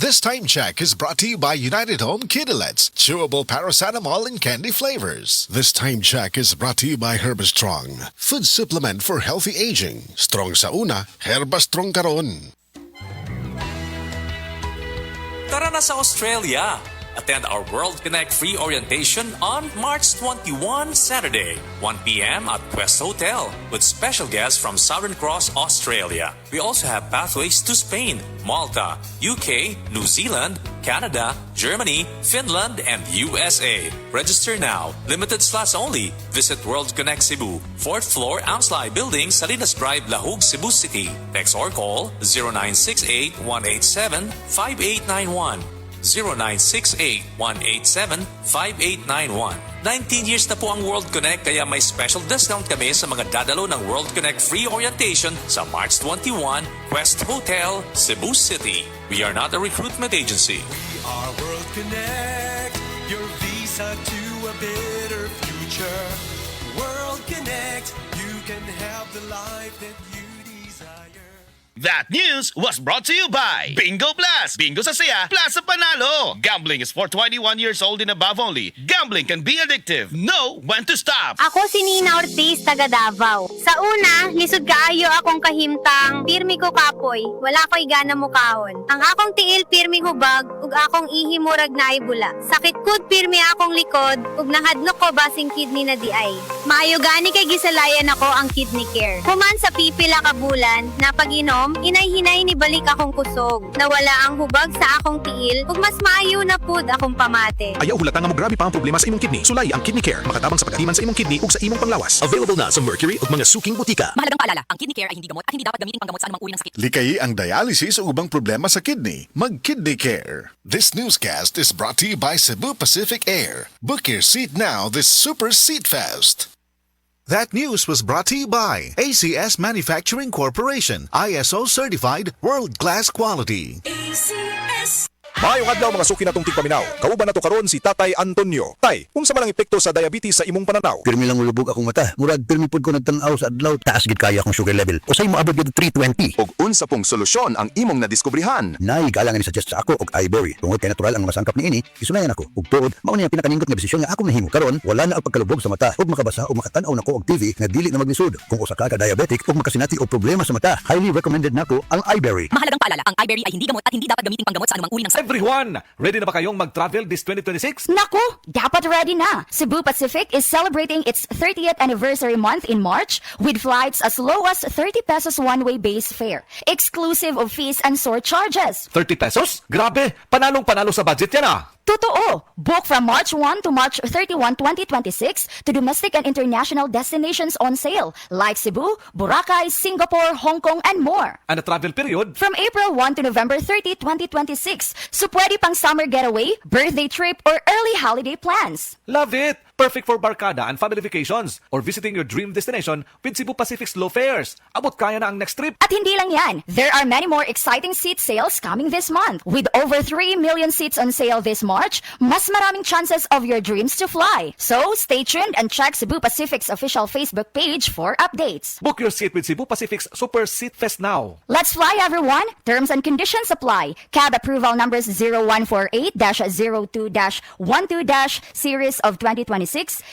This time check is brought to you by United Home Kidulets, chewable paracetamol in candy flavors. This time check is brought to you by Herbastrong, food supplement for healthy aging. Strong sa una, Herbastrong karon. Tara na sa Australia! Attend our World Connect free orientation on March 21, Saturday, 1 p.m. at Quest Hotel with special guests from Southern Cross, Australia. We also have pathways to Spain, Malta, UK, New Zealand, Canada, Germany, Finland, and USA. Register now. Limited slots only. Visit World Connect Cebu, 4th floor, Amslai Building, Salinas Drive, Lahug, Cebu City. Text or call 0968-187-5891. 0968-187-5891. 19 years na po ang World Connect kaya may special discount kami sa mga dadalo ng World Connect free orientation sa March 21, Quest Hotel, Cebu City. We are not a recruitment agency. We are World Connect, your visa to a better future. World Connect, you can have the life that you desire. That news was brought to you by Bingo Plus. Bingo sa saya, plus sa panalo. Gambling is for 21 years old and above only. Gambling can be addictive. Know when to stop. Ako si Nina Ortiz, taga Davao. Sa una, lisod kaayo akong kahimtang, pirmi ko kapoy, wala ko'y gana mo kahon. Ang akong tiil pirmi hubag, ug akong ihi murag na ibula. Sakit kud pirmi akong likod, ug nahadlok ko basing kidney na di ay. Maayo gani kay gisalayan ako ang kidney care. Human sa pipila ka bulan, napag-inom, inay-hinay ni balik akong kusog. Nawala ang hubag sa akong tiil, ug mas maayo na pud akong pamate. Ayaw hulata nga mo grabe pa ang problema sa imong kidney. Sulay ang Kidney Care. Makatabang sa pagkatiman sa imong kidney ug sa imong panglawas. Available na sa Mercury ug mga suking butika. Mahalagang paalala, ang kidney care ay hindi gamot at hindi dapat gamitin panggamot sa anumang uri ng sakit. Likayi ang dialysis o ubang problema sa kidney. Mag-Kidney Care. This newscast is brought to you by Cebu Pacific Air. Book your seat now this Super Seat Fest. That news was brought to you by ACS Manufacturing Corporation, ISO certified world-class quality. ACS. Maayong adlaw mga suki natong tigpaminaw. Kauban nato karon si Tatay Antonio. Tay, unsa man ang epekto sa diabetes sa imong pananaw? Pirmi lang ulubog akong mata. Murag pirmi pud ko nagtanaw sa adlaw. Taas gid kaya akong sugar level. Usay mo abot gid 320. Ug unsa pong solusyon ang imong nadiskubrihan? Nay galang ni suggest sa ako og ivory. Tungod kay natural ang mga sangkap niini, isunayan ako. Ug tuod, mao ni ang pinakaningkot nga desisyon nga akong nahimo karon. Wala na ang pagkalubog sa mata ug makabasa ug makatan-aw nako og TV nga dili na maglisod. Kung usa ka diabetic ug makasinati og problema sa mata, highly recommended nako ang ivory. Mahalagang paalala, ang iBerry ay hindi gamot at hindi dapat gamitin panggamot sa anumang uri ng sakit. Everyone, ready na ba kayong mag-travel this 2026? Naku, dapat ready na. Cebu Pacific is celebrating its 30th anniversary month in March with flights as low as 30 pesos one-way base fare, exclusive of fees and sort charges. 30 pesos? Grabe, panalong-panalo sa budget yan ah! Totoo! Book from March 1 to March 31, 2026 to domestic and international destinations on sale like Cebu, Boracay, Singapore, Hong Kong, and more. And the travel period? From April 1 to November 30, 2026. So pwede pang summer getaway, birthday trip, or early holiday plans. Love it! Perfect for barkada and family vacations or visiting your dream destination with Cebu Pacific's low fares. Abot kaya na ang next trip. At hindi lang yan, there are many more exciting seat sales coming this month. With over 3 million seats on sale this March, mas maraming chances of your dreams to fly. So, stay tuned and check Cebu Pacific's official Facebook page for updates. Book your seat with Cebu Pacific's Super Seat Fest now. Let's fly, everyone! Terms and conditions apply. Cab approval numbers 0148-02-12-series of 2026,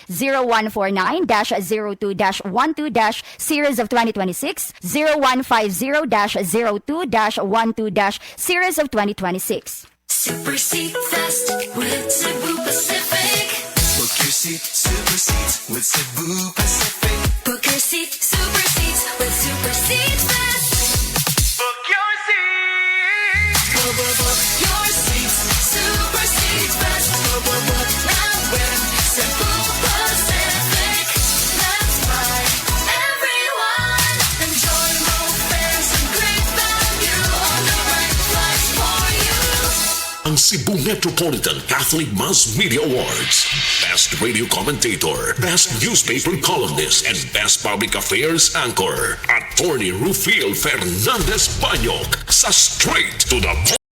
0149-02-12-series of 2026, 0150-02-12-series of 2026. Super Seat Fest with Cebu Pacific. Book your seat, Super Seats with Cebu Pacific. Book your seat, Super Seats with Super Seat Fest. Book your seat. Book your seats, Super Seat Fest. Book now with Cebu Pacific. Let's fly, everyone. Enjoy low fares and great value on the right flights for you. Ang Cebu Metropolitan Catholic Mass Media Awards. Best Radio Commentator, Best Newspaper Columnist, and Best Public Affairs Anchor. Attorney Rufil Fernandez Banyok sa Straight to the